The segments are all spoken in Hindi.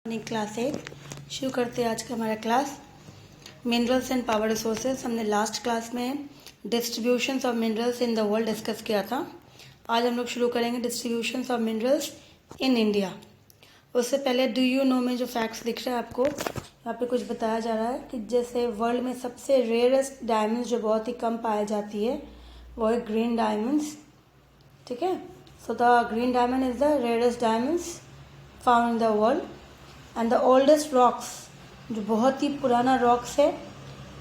मॉर्निंग क्लास 8 शुरू करते हैं आज का हमारा class minerals and power resources. हमने लास्ट क्लास में distributions of minerals in the world discuss किया था। आज हम लोग शुरू करेंगे distributions of minerals in India. उससे पहले डू यू नो में जो फैक्ट्स दिख रहे हैं आपको यहाँ पे कुछ बताया जा रहा है कि जैसे वर्ल्ड में सबसे रेयरेस्ट डायमंड्स जो बहुत ही कम पाई जाती है वो है ग्रीन डायमंड्स। ठीक है, so the green diamond is the rarest diamonds found in the world and the oldest rocks, जो बहुत ही पुराना रॉक्स है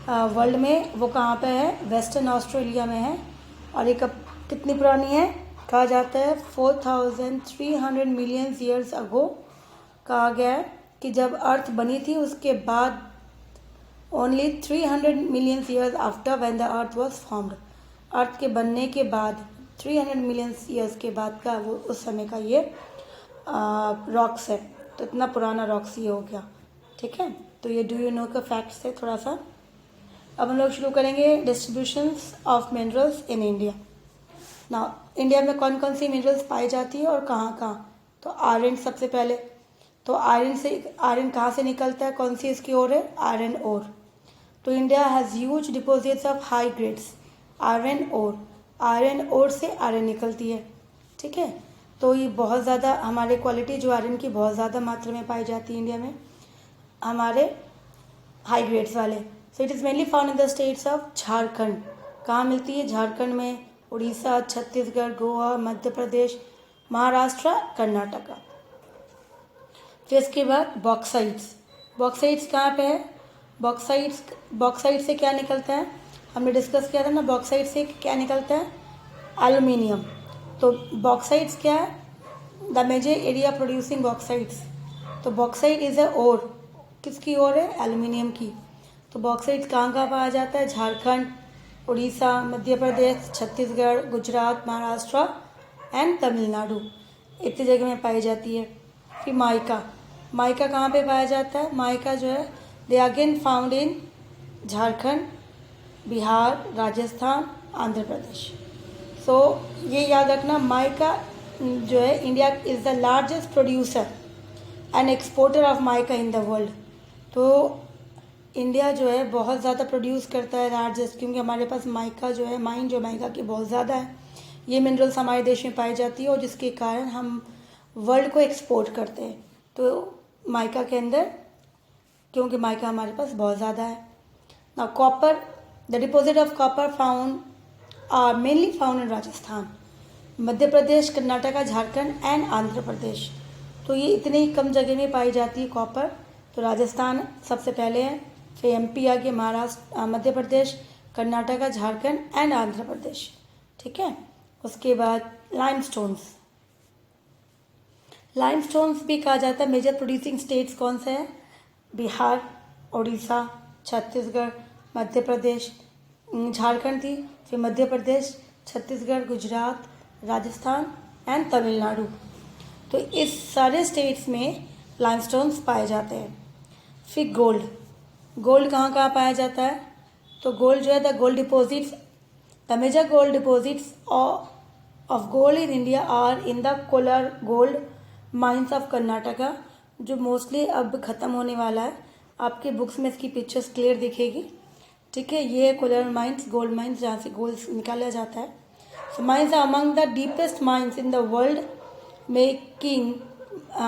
वर्ल्ड में, वो कहाँ पे है? वेस्टर्न ऑस्ट्रेलिया में है। और ये कब कितनी पुरानी है? कहा जाता है 4300 मिलियन ईयर्स अगो कहा गया है कि जब अर्थ बनी थी उसके बाद only 300 million years after when the earth was formed. Earth के बनने के बाद 300 मिलियन ईयर्स के बाद का वो उस समय का ये रॉक्स है। तो इतना पुराना रॉक्स ये हो गया। ठीक है, तो ये डू यू नो का फैक्ट्स है थोड़ा सा। अब हम लोग शुरू करेंगे distributions of minerals in India. ना इंडिया में कौन कौन सी मिनरल्स पाई जाती है और कहाँ कहाँ? तो आयरन सबसे पहले। तो आयरन कहाँ से निकलता है? कौन सी इसकी ओर है? Iron ore. तो India has huge deposits of high grades iron ore. Iron ore से आयरन निकलती है। ठीक है, तो ये बहुत ज़्यादा हमारे क्वालिटी जो आयरन की बहुत ज़्यादा मात्रा में पाई जाती है इंडिया में, हमारे हाई ग्रेड्स वाले। So it is mainly found in the states of Jharkhand. कहाँ मिलती है? झारखंड में, उड़ीसा, छत्तीसगढ़, गोवा, मध्य प्रदेश, महाराष्ट्र, कर्नाटका। फिर इसके बाद बॉक्साइट्स। बॉक्साइट्स कहाँ पे है? बॉक्साइट से क्या निकलता है? हमने डिस्कस किया था ना, बॉक्साइट से क्या निकलता है? एल्युमिनियम। तो बॉक्साइट्स क्या है? The major area producing bauxites. तो बॉक्साइट इज अ ओर। किसकी ओर है? एल्युमिनियम की। तो बॉक्साइट्स कहाँ कहाँ पाया जाता है? झारखंड, उड़ीसा, मध्य प्रदेश, छत्तीसगढ़, गुजरात, महाराष्ट्र एंड तमिलनाडु, इतनी जगह में पाई जाती है। फिर माइका कहाँ पे पाया जाता है? माइका जो है they again found in Jharkhand, Bihar, Rajasthan, Andhra Pradesh. So ये याद रखना, माइका जो है India is the largest producer and exporter of mica in the world. तो इंडिया जो है बहुत ज़्यादा प्रोड्यूस करता है, लार्जेस्ट, क्योंकि हमारे पास माइका जो है, माइन जो माइका की बहुत ज़्यादा है। ये मिनरल्स हमारे देश में पाई जाती है और जिसके कारण हम वर्ल्ड को एक्सपोर्ट करते हैं। तो माइका के अंदर, क्योंकि माइका हमारे पास बहुत ज़्यादा है। ना copper, the deposit of copper found are mainly found in Rajasthan, Madhya Pradesh, Karnataka, Jharkhand and Andhra Pradesh. तो ये इतनी ही कम जगह में पाई जाती है कॉपर। तो राजस्थान सबसे पहले है, फिर एमपी आगे, महाराष्ट्र, मध्य प्रदेश, कर्नाटका, झारखंड एंड आंध्र प्रदेश। ठीक है, उसके बाद लाइमस्टोन्स। लाइमस्टोन्स भी कहा जाता है मेजर प्रोड्यूसिंग स्टेट्स कौन से हैं? बिहार, उड़ीसा, छत्तीसगढ़, मध्य प्रदेश, झारखंड थी, फिर मध्य प्रदेश, छत्तीसगढ़, गुजरात, राजस्थान एंड तमिलनाडु। तो इस सारे स्टेट्स में लाइमस्टोन्स पाए जाते हैं। फिर गोल्ड कहाँ कहाँ पाया जाता है? तो गोल्ड जो है, the gold deposits, the major gold deposits of gold in India are in the Kolar gold mines of Karnataka, जो मोस्टली अब ख़त्म होने वाला है। आपके बुक्स में इसकी पिक्चर्स क्लियर दिखेगी। ठीक है, ये कोलार माइंस, गोल्ड माइंस, जहाँ से गोल्ड निकाला जाता है। So mines are among the deepest mines in the world, making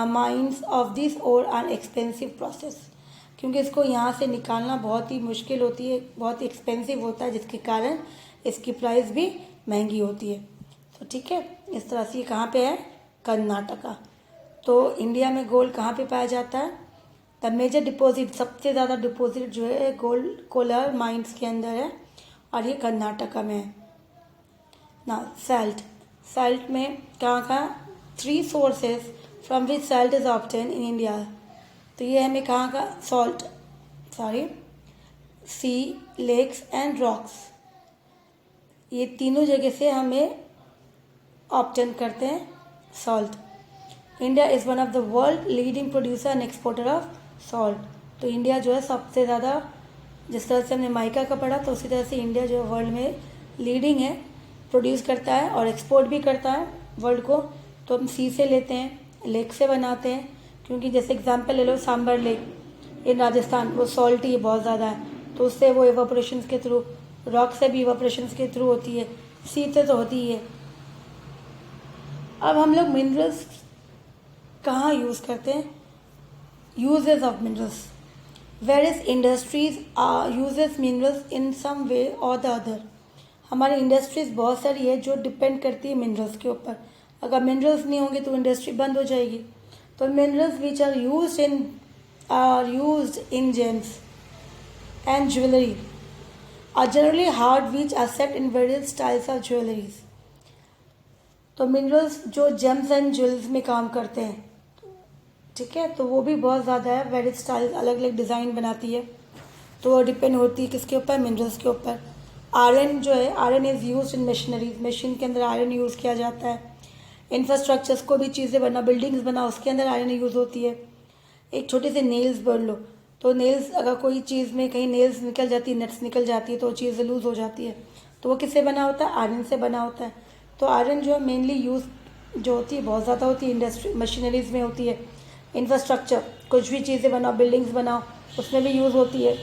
mines of this और एन एक्सपेंसिव प्रोसेस, क्योंकि इसको यहाँ से निकालना बहुत ही मुश्किल होती है, बहुत ही एक्सपेंसिव होता है, जिसके कारण इसकी प्राइस भी महंगी होती है। तो ठीक है, इस तरह से कहाँ पे है? कर्नाटका। तो इंडिया में गोल्ड कहाँ पे पाया जाता है? द मेजर डिपॉजिट, सबसे ज़्यादा डिपॉजिट जो है गोल्ड कोलार माइंस के अंदर है और ये कर्नाटका में है ना। सैल्ट में कहाँ कहाँ? 3 sources from which salt is obtain in India. तो ये हमें कहाँ का? सी, लेक्स एंड रॉक्स, ये तीनों जगह से हमें ऑब्टेन करते हैं salt. India is one of the world leading producer and exporter of salt. तो इंडिया जो है सबसे ज़्यादा, जिस तरह से हमने माइका का पढ़ा, तो उसी तरह से इंडिया जो है वर्ल्ड में लीडिंग है, प्रोड्यूस करता है और एक्सपोर्ट भी करता है वर्ल्ड को। तो हम सी से लेते हैं, लेक से बनाते हैं, क्योंकि जैसे एग्जांपल ले लो सांबर लेक इन राजस्थान, वो सॉल्टी बहुत ज़्यादा है, तो उससे वो इवापोरेशन के थ्रू, रॉक से भी इवापोरेशन के थ्रू होती है, सी से तो होती ही है। अब हम लोग मिनरल्स कहाँ यूज़ करते हैं? Uses of minerals, various industries uses minerals in some way or the other. हमारी इंडस्ट्रीज बहुत सारी है जो डिपेंड करती है मिनरल्स के ऊपर। अगर मिनरल्स नहीं होंगे तो इंडस्ट्री बंद हो जाएगी। तो minerals which are used in gems and jewellery are generally hard which are set in various styles of jewelleries. तो मिनरल्स जो जेम्स एंड ज्वेल्स में काम करते हैं, ठीक है, तो वो भी बहुत ज़्यादा है, वेरियस स्टाइल्स, अलग अलग डिज़ाइन बनाती है। तो वो डिपेंड होती है किसके ऊपर? मिनरल्स के ऊपर। आयरन जो है, iron is use in machineries, machine के अंदर आयरन यूज़ किया जाता है। इंफ्रास्ट्रक्चर्स को भी चीज़ें बना, बिल्डिंग्स बना, उसके अंदर आयरन यूज़ होती है। एक छोटे से नेल्स बोल लो, तो नेल्स अगर कोई चीज़ में कहीं नेल्स निकल जाती है, नट्स निकल जाती है, तो चीज़ लूज़ हो जाती है, तो वो किससे बना होता है? आयरन से बना होता है। तो आयरन जो है मेनली यूज़ जो होती है बहुत ज़्यादा होती है, इंडस्ट्री मशीनरीज में होती है। इंफ्रास्ट्रक्चर, कुछ भी चीज़ें बनाओ, बिल्डिंग्स बनाओ, उसमें भी यूज़ होती है।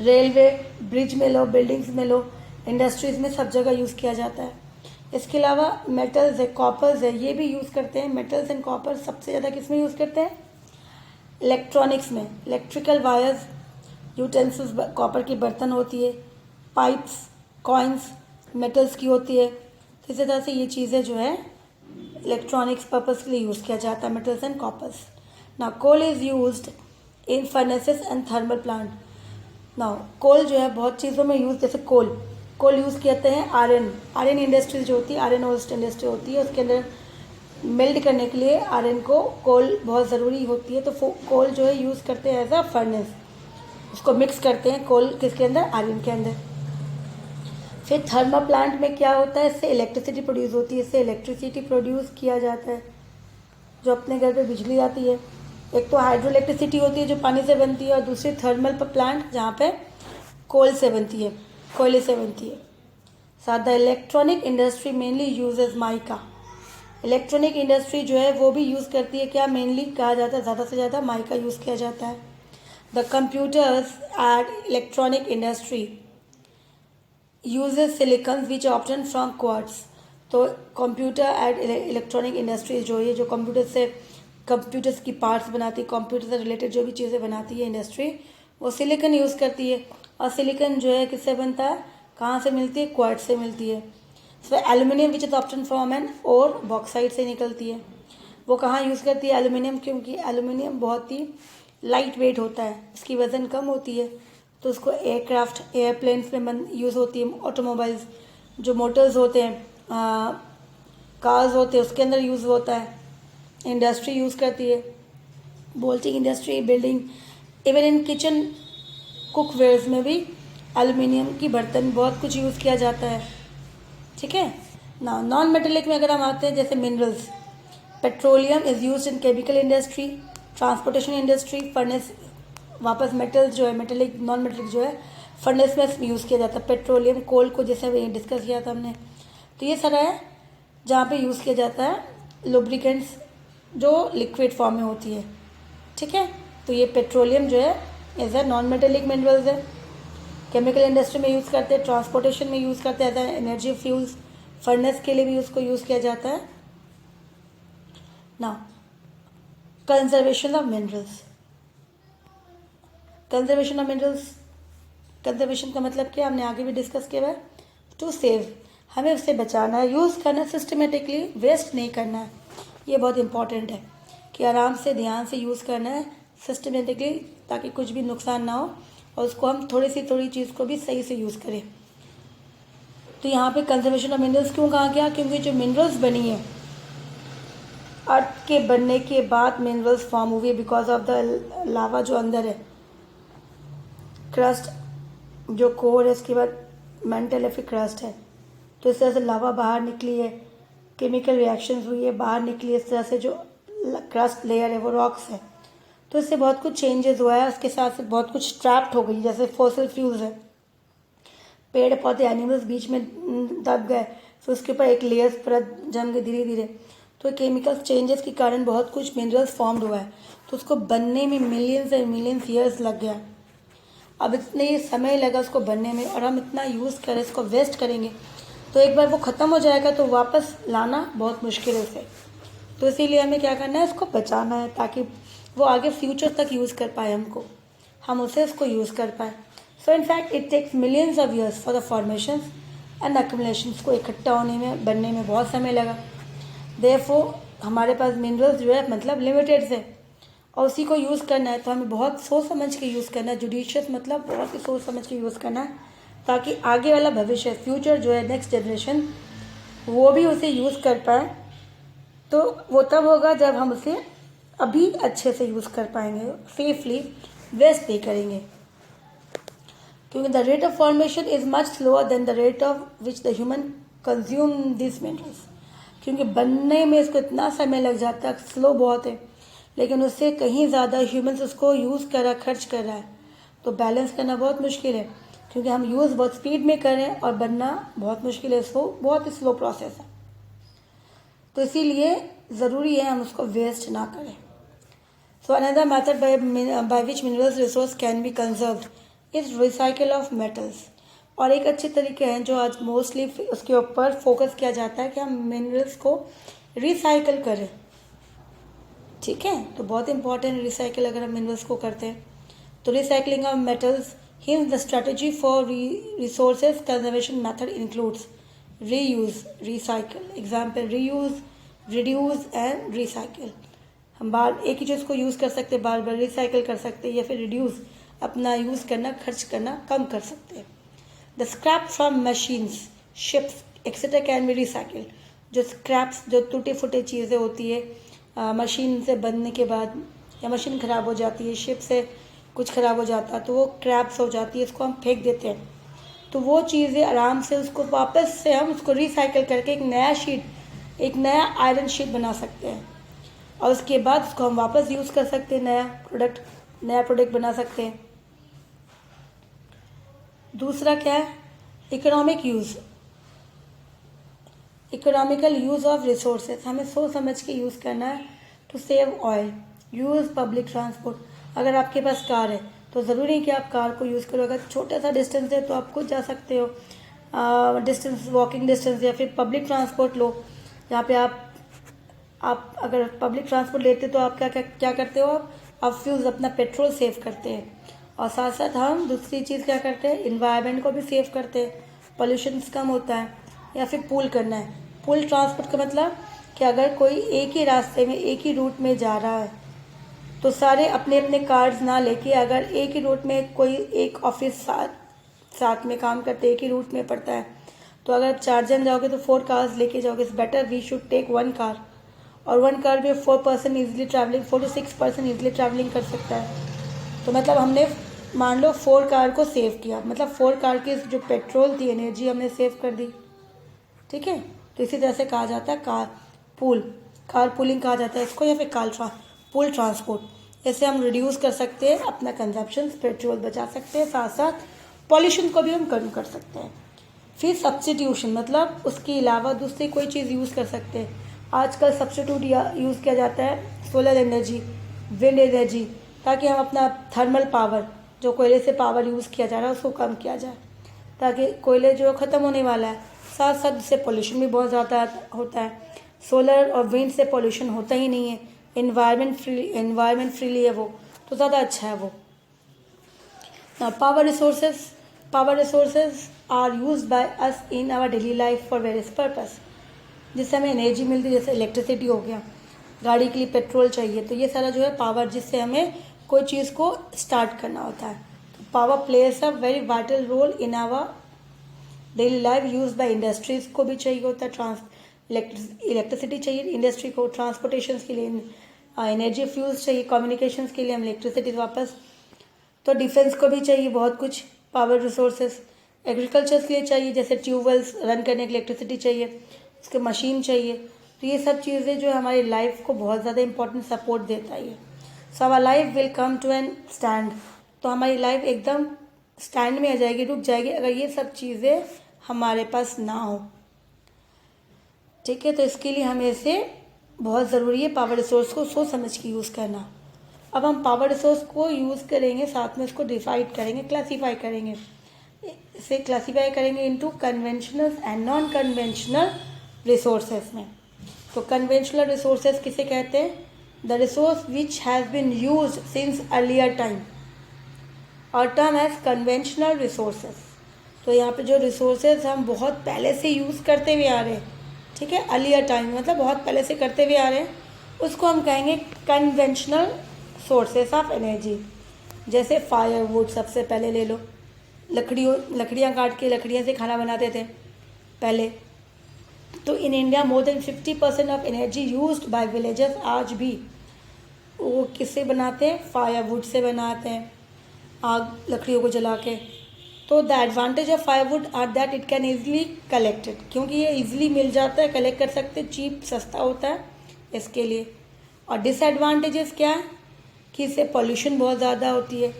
रेलवे, ब्रिज में लो, बिल्डिंग्स में लो, इंडस्ट्रीज में सब जगह यूज़ किया जाता है। इसके अलावा मेटल्स है, कॉपर्स है, ये भी यूज़ करते हैं। मेटल्स एंड कॉपर सबसे ज़्यादा किस में यूज़ करते हैं? इलेक्ट्रॉनिक्स में। इलेक्ट्रिकल वायर्स, यूटेंसिल्स, कॉपर की बर्तन होती है, पाइप्स, कॉइन्स मेटल्स की होती है। तो इसी तरह से ये चीज़ें जो है इलेक्ट्रॉनिक्स पर्पज़ के लिए यूज़ किया जाता है, metals and coppers. Now coal is used in furnaces and thermal plant. Now coal जो है बहुत चीज़ों में यूज़, जैसे कोल यूज़ करते हैं आयरन इंडस्ट्री जो होती है, आयरन ओस्ट इंडस्ट्री होती है, उसके अंदर मेल्ट करने के लिए आयरन को कोल बहुत ज़रूरी होती है। तो कोल जो है यूज़ करते हैं एज अ फर्नेस, उसको मिक्स करते हैं कोल किसके अंदर? आयरन के अंदर। फिर थर्मल प्लांट में क्या होता है? इससे इलेक्ट्रिसिटी प्रोड्यूस होती है, इससे इलेक्ट्रिसिटी प्रोड्यूस किया जाता है, जो अपने घर पे बिजली आती है। एक तो हाइड्रो इलेक्ट्रिसिटी होती है जो पानी से बनती है, और दूसरी थर्मल प्लांट जहाँ पे कोल से बनती है, कोयले से बनती है। साथ the electronic industry mainly uses mica. Electronic industry जो है वो भी यूज़ करती है क्या? मेनली कहा जाता है ज़्यादा से ज़्यादा माइका यूज़ किया जाता है। The computers at electronic industry uses silicon which obtain from quartz. तो कंप्यूटर एट इलेक्ट्रॉनिक इंडस्ट्री जो है, जो कंप्यूटर्स की पार्ट्स बनाती है, कंप्यूटर से रिलेटेड जो भी चीज़ें बनाती है इंडस्ट्री, वो सिलिकॉन यूज़ करती है। और सिलिकॉन जो है किससे बनता है? कहाँ से मिलती है? क्वार्ट्ज से मिलती है। Aluminium which is obtain from an ore bauxite से निकलती है। वो कहाँ यूज़ करती है एल्यूमिनियम? क्योंकि एल्यूमिनियम बहुत ही लाइट वेट होता है, इसकी वज़न कम होती है, तो उसको एयरक्राफ्ट, एयरप्लेन्स में यूज़ होती है। ऑटोमोबाइल्स, जो मोटर्स होते हैं, कार्स होते हैं, उसके अंदर यूज़ होता है। इंडस्ट्री यूज़ करती है, bolting industry, building, even in kitchen cookwares में भी एल्यूमिनियम की बर्तन बहुत कुछ यूज़ किया जाता है, ठीक है ना। नॉन मेटेलिक में अगर हम आते हैं, जैसे minerals, petroleum is use in chemical industry, transportation industry, furnace, वापस मेटल्स जो है, मेटेलिक नॉन मेटेलिक जो है फर्नेस में यूज़ किया जाता है। पेट्रोलियम, कोल को जैसे डिस्कस किया था हमने, तो ये सारा है जहाँ पे यूज़ किया जाता है लुब्रिकेंट्स जो लिक्विड फॉर्म में होती है, ठीक है। तो ये पेट्रोलियम जो है as a non metallic minerals है, केमिकल इंडस्ट्री में यूज़ करते हैं, ट्रांसपोर्टेशन में यूज़ करते हैं as a energy fuels, furnace के लिए भी उसको यूज़ किया जाता है ना। Conservation of minerals, conservation of minerals, conservation का मतलब क्या? हमने आगे भी डिस्कस किया है, टू सेव, हमें उससे बचाना है, यूज़ करना है सिस्टमेटिकली, वेस्ट नहीं करना है। ये बहुत इंपॉर्टेंट है कि आराम से ध्यान से यूज़ करना है सिस्टमेटिकली, ताकि कुछ भी नुकसान ना हो, और उसको हम थोड़ी चीज़ को भी सही से यूज़ करें। तो यहाँ पे कंजर्वेशन ऑफ मिनरल्स क्यों कहा गया? क्योंकि जो मिनरल्स बनी है अर्थ के बनने के बाद मिनरल्स फॉर्म हुई है, बिकॉज ऑफ द लावा जो अंदर है, क्रस्ट जो कोर है, इसके बाद मेंटल या फिर क्रस्ट है, तो इस तरह से लावा बाहर निकली है, केमिकल रिएक्शंस हुई है, बाहर निकली, इस तरह से जो क्रस्ट लेयर है वो रॉक्स है, तो इससे बहुत कुछ चेंजेस हुआ है। उसके साथ साथ बहुत कुछ ट्रैप्ड हो गई, जैसे फॉसिल फ्यूल्स है, पेड़ पौधे, एनिमल्स बीच में दब गए, फिर उसके ऊपर एक लेयर परत जम गई धीरे धीरे, तो केमिकल चेंजेस के कारण बहुत कुछ मिनरल्स फॉर्म्ड हुआ है, तो उसको बनने में मिलियंस एंड मिलियंस ईयर्स लग गया। अब इतने समय लगा उसको बनने में और हम इतना यूज़ करें, इसको वेस्ट करेंगे तो एक बार वो ख़त्म हो जाएगा तो वापस लाना बहुत मुश्किल है उसे। तो इसीलिए हमें क्या करना है, इसको बचाना है ताकि वो आगे फ्यूचर तक यूज़ कर पाए, हम उसे इसको यूज़ कर पाए। So in fact it takes millions of years for the formation and accumulation को इकट्ठा होने में, बनने में बहुत समय लगा। देयरफॉर हमारे पास मिनरल्स जो है मतलब लिमिटेड से, और उसी को यूज़ करना है तो हमें बहुत सोच समझ के यूज़ करना है। जुडिशियस मतलब बहुत ही सोच समझ के यूज़ करना है ताकि आगे वाला भविष्य, फ्यूचर जो है, नेक्स्ट जनरेशन, वो भी उसे यूज़ कर पाए। तो वो तब होगा जब हम उसे अभी अच्छे से यूज़ कर पाएंगे, सेफली, वेस्ट नहीं करेंगे। क्योंकि the rate of formation is much slower then the rate of which the human consume this minerals. क्योंकि बनने में इसको इतना समय लग जाता है, स्लो बहुत है, लेकिन उससे कहीं ज़्यादा ह्यूमन्स उसको यूज़ कर रहा, खर्च कर रहा है, तो बैलेंस करना बहुत मुश्किल है। क्योंकि हम यूज़ बहुत स्पीड में कर रहे हैं और बनना बहुत मुश्किल है, इसको बहुत ही स्लो प्रोसेस है। तो इसीलिए ज़रूरी है हम उसको वेस्ट ना करें। So another method by which minerals resource can be conserved is recycle of metals. और एक अच्छे तरीके हैं जो आज मोस्टली उसके ऊपर फोकस किया जाता है कि हम मिनरल्स को रिसाइकल करें। ठीक है, तो बहुत इंपॉर्टेंट रिसाइकल अगर हम मिनरल्स को करते हैं तो recycling of metals. Hints the strategy for resources conservation method includes reuse, recycle. Example reuse, reduce and recycle. हम बार एक ही चीज़ को यूज़ कर सकते हैं, बार बार रिसाइकल कर सकते हैं, या फिर रिड्यूस, अपना यूज़ करना, खर्च करना कम कर सकते हैं। The scrap from machines, ships etcetera can be recycle. जो स्क्रैप्स, जो टूटे फूटे चीज़ें होती है मशीन से बनने के बाद, या मशीन ख़राब हो जाती है, शिप से कुछ ख़राब हो जाता है तो वो क्रैप्स हो जाती है, इसको हम फेंक देते हैं। तो वो चीज़ें आराम से उसको वापस से हम उसको रिसाइकल करके एक नया शीट, एक नया आयरन शीट बना सकते हैं, और उसके बाद उसको हम वापस यूज़ कर सकते हैं, नया प्रोडक्ट बना सकते हैं। दूसरा क्या है, economic use, economical use of resources. हमें सोच समझ के यूज़ करना है। To save oil, use public transport. अगर आपके पास कार है तो ज़रूरी है कि आप कार को यूज़ करो। अगर छोटा सा डिस्टेंस है तो आप खुद जा सकते हो, डिस्टेंस, वॉकिंग डिस्टेंस, या फिर पब्लिक ट्रांसपोर्ट लो, जहाँ पे आप अगर पब्लिक ट्रांसपोर्ट लेते तो आप क्या करते हो, आप फ्यूज़, अपना पेट्रोल सेव करते हैं, और साथ साथ हम दूसरी चीज़ क्या करते हैं, इन्वायरमेंट को भी सेव करते हैं, पोल्यूशन कम होता है। या फिर पूल करना है। पूल ट्रांसपोर्ट का मतलब कि अगर कोई एक ही रास्ते में, एक ही रूट में जा रहा है तो सारे अपने अपने कार्स ना लेके, अगर एक ही रूट में कोई एक ऑफिस साथ में काम करते, एक ही रूट में पड़ता है, तो अगर आप 4 जन जाओगे तो 4 कार्स लेके जाओगे। It's better we should take 1 car, और 1 कार में 4 person easily travelling, 4 to 6 person easily travelling कर सकता है। तो मतलब हमने मान लो 4 कार को सेव किया, मतलब 4 कार की जो पेट्रोल थी, एनर्जी हमने सेव कर दी। ठीक है, तो इसी तरह से कहा जाता है कार पूलिंग कहा जाता है इसको, या फिर पूल ट्रांसपोर्ट। ऐसे हम रिड्यूस कर सकते हैं अपना कंजप्शन, पेट्रोल बचा सकते हैं, साथ साथ पॉल्यूशन को भी हम कम कर सकते हैं। फिर सब्स्टिट्यूशन, मतलब उसके अलावा दूसरी कोई चीज़ यूज़ कर सकते हैं। आजकल सब्स्टिट्यूट यूज़ किया जाता है सोलर एनर्जी, विंड एनर्जी, ताकि हम अपना थर्मल पावर, जो कोयले से पावर यूज़ किया जा रहा है, उसको कम किया जाए, ताकि कोयले जो ख़त्म होने वाला है। साथ साथ इससे पोल्यूशन भी बहुत ज़्यादा होता है। सोलर और विंड से पोल्यूशन होता ही नहीं है, एनवायरनमेंट फ्रीली है वो, तो ज़्यादा अच्छा है वो। Power resources are use by us in our daily life for various purpose. जिससे हमें एनर्जी मिलती है, जैसे इलेक्ट्रिसिटी हो गया, गाड़ी के लिए पेट्रोल चाहिए, तो ये सारा जो है पावर, जिससे हमें कोई चीज़ को स्टार्ट करना होता है। तो power place a very vital role in our daily life. Use by industries को भी चाहिए होता है, इलेक्ट्रिसिटी चाहिए इंडस्ट्री को, ट्रांसपोर्टेशन के लिए एनर्जी, फ्यूल्स चाहिए, कम्युनिकेशन के लिए हम इलेक्ट्रिसिटी वापस, तो डिफेंस को भी चाहिए बहुत कुछ पावर रिसोर्सेज। एग्रीकल्चर के लिए चाहिए, जैसे ट्यूबवेल्स रन करने के लिए इलेक्ट्रिसिटी चाहिए, उसके मशीन चाहिए। तो ये सब चीज़ें जो हमारी लाइफ को बहुत ज़्यादा इंपॉर्टेंट सपोर्ट देता है। So our life will come to an stand. तो हमारी लाइफ एकदम स्टैंड में आ जाएगी, रुक जाएगी, अगर ये सब चीज़ें हमारे पास ना हो। ठीक है, तो इसके लिए हमें इसे बहुत ज़रूरी है पावर रिसोर्स को सोच समझ के यूज़ करना। अब हम पावर रिसोर्स को यूज़ करेंगे, साथ में उसको डिसाइड करेंगे, क्लासीफाई करेंगे। इसे क्लासीफाई करेंगे into conventional and non conventional resources में। तो कन्वेंशनल रिसोर्सेज किसे कहते हैं? The resource which has been used since earlier time और टर्म एज कन्वेंशनल रिसोर्सेज। तो यहाँ पे जो रिसोर्सेज हम बहुत पहले से यूज़ करते हुए आ रहे हैं, ठीक है, अर्लियर टाइम मतलब बहुत पहले से करते हुए आ रहे हैं, उसको हम कहेंगे कन्वेंशनल सोर्सेस ऑफ एनर्जी। जैसे फायरवुड सबसे पहले ले लो, लकड़ियाँ काट के लकड़ियाँ से खाना बनाते थे पहले। तो in India more than 50% of energy used by villagers आज भी वो किससे बनाते हैं? फायरवुड से बनाते हैं, आग लकड़ियों को जला के। तो the advantage of firewood are that it can easily collected, क्योंकि ये ईजिली मिल जाता है, कलेक्ट कर सकते, चीप सस्ता होता है इसके लिए। और डिसएडवांटेजेस क्या है कि इससे पॉल्यूशन बहुत ज़्यादा होती है,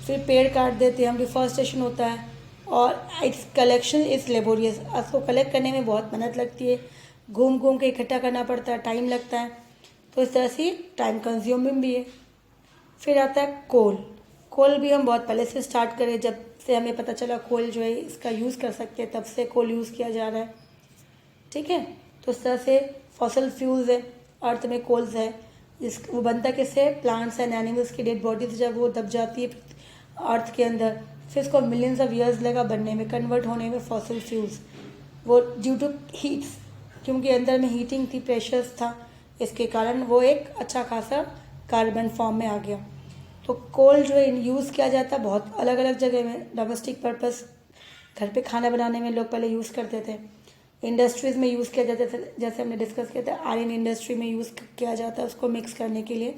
फिर पेड़ काट देते हैं हम, डिफॉरेस्टेशन होता है, और इट्स कलेक्शन इज़ लेबोरियस, उसको कलेक्ट करने में बहुत मेहनत लगती है, घूम घूम के इकट्ठा करना पड़ता है, टाइम लगता है, तो इस तरह से टाइम कंज्यूमिंग भी है। फिर आता है कोल। कोल भी हम बहुत पहले से स्टार्ट करें, जब से हमें पता चला कोल जो है इसका यूज़ कर सकते हैं, तब से कोल यूज़ किया जा रहा है, ठीक है। तो इस तरह से फॉसल फ्यूल्स है, अर्थ में कोल्स है, वो बनता किससे? प्लांट्स एंड एनिमल्स की डेड बॉडीज जब वो दब जाती है अर्थ के अंदर, फिर इसको मिलियंस ऑफ ईयर्स लगा बनने में, कन्वर्ट होने में फॉसिल फ्यूल्स, वो ड्यू टू हीट्स, क्योंकि अंदर में हीटिंग थी, प्रेशर्स था, इसके कारण वो एक अच्छा खासा कार्बन फॉर्म में आ गया। तो कोल जो है यूज़ किया जाता है बहुत अलग अलग जगह में। डोमेस्टिक पर्पस, घर पे खाना बनाने में लोग पहले यूज़ करते थे, इंडस्ट्रीज़ में यूज़ किया जाता था, जैसे हमने डिस्कस किया था आयरन इंडस्ट्री में यूज़ किया जाता है उसको मिक्स करने के लिए,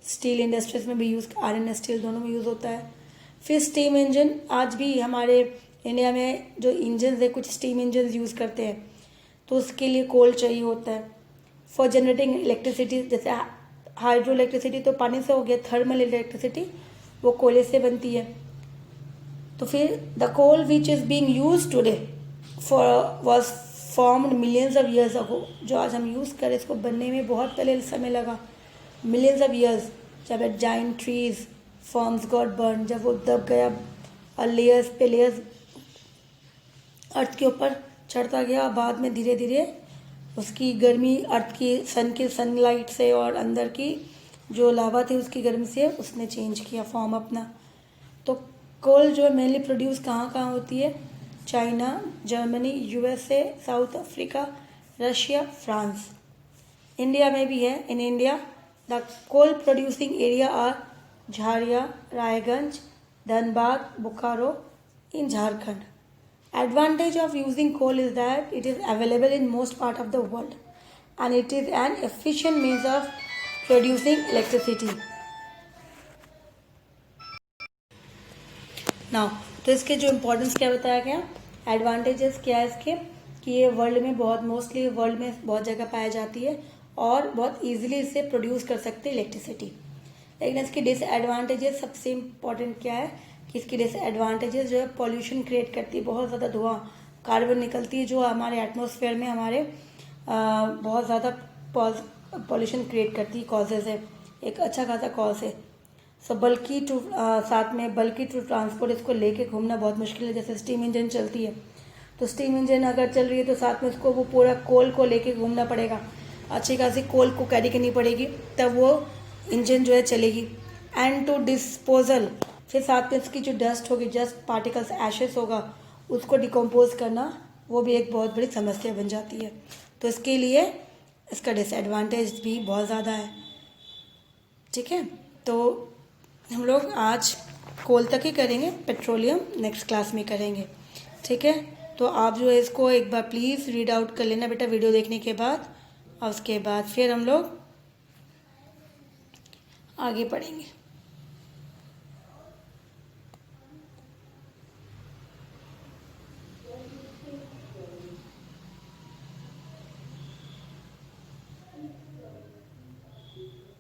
स्टील इंडस्ट्रीज़ में भी यूज़, आयरन स्टील दोनों में यूज़ होता है। फिर स्टीम इंजन, आज भी हमारे इंडिया में जो इंजन है कुछ स्टीम इंजन यूज़ करते हैं, तो उसके लिए कोल चाहिए होता है। फॉर जनरेटिंग इलेक्ट्रिसिटी, जैसे हाइड्रो इलेक्ट्रिसिटी तो पानी से हो गया, थर्मल इलेक्ट्रिसिटी वो कोयले से बनती है। तो फिर the coal which is being used today for was formed millions of years ago, जो आज हम यूज़ करें इसको बनने में बहुत पहले समय लगा, मिलियंस ऑफ ईयर्स, जब at giant trees forms got burn, जब वो दब गया और लेयर्स पे लेयर्स अर्थ के ऊपर चढ़ता गया, बाद में धीरे धीरे उसकी गर्मी अर्थ की सनलाइट से और अंदर की जो लावा थी उसकी गर्मी से उसने चेंज किया फॉर्म अपना। तो कोल जो मेनली प्रोड्यूस कहाँ कहाँ होती है? China, Germany, USA, South Africa, Russia, France, India में भी है। In India the coal producing area are Jharia, Raiganj, Dhanbad, Bokaro in Jharkhand. Advantage of using coal is that it is available in most part of the world and it is an efficient means of producing electricity. Now, तो इसके जो इम्पोर्टेंस क्या बताया गया, एडवांटेजेस क्या है इसके, कि ये वर्ल्ड में बहुत मोस्टली वर्ल्ड में बहुत जगह पाई जाती है और बहुत इजीली इससे प्रोड्यूस कर सकते हैं इलेक्ट्रिसिटी। लेकिन इसके डिसएडवांटेजेस सबसे इम्पोर्टेंट क्या है कि इसकी डिसएडवांटेजेस जो है पॉल्यूशन क्रिएट करती है, बहुत ज़्यादा धुआं कार्बन निकलती है जो हमारे एटमॉस्फेयर में हमारे बहुत ज़्यादा पॉल्यूशन क्रिएट करती है, कॉजेज़ है, एक अच्छा खासा कॉज है। सो बल्कि टू साथ में बल्कि टू ट्रांसपोर्ट इसको लेके घूमना बहुत मुश्किल है। जैसे स्टीम इंजन चलती है तो स्टीम इंजन अगर चल रही है तो साथ में उसको वो पूरा कोल को लेके घूमना पड़ेगा, अच्छी खासी कोल को कैरी करनी पड़ेगी, तब वो इंजन जो है चलेगी। एंड टू डिस्पोजल, फिर साथ में उसकी जो डस्ट होगी, डस्ट पार्टिकल्स एशेस होगा, उसको डिकम्पोज करना वो भी एक बहुत बड़ी समस्या बन जाती है। तो इसके लिए इसका डिसएडवांटेज भी बहुत ज़्यादा है। ठीक है, तो हम लोग आज कोल तक ही करेंगे, पेट्रोलियम नेक्स्ट क्लास में करेंगे। ठीक है, तो आप जो है इसको एक बार प्लीज़ रीड आउट कर लेना बेटा वीडियो देखने के बाद, और उसके बाद फिर हम लोग आगे पढ़ेंगे।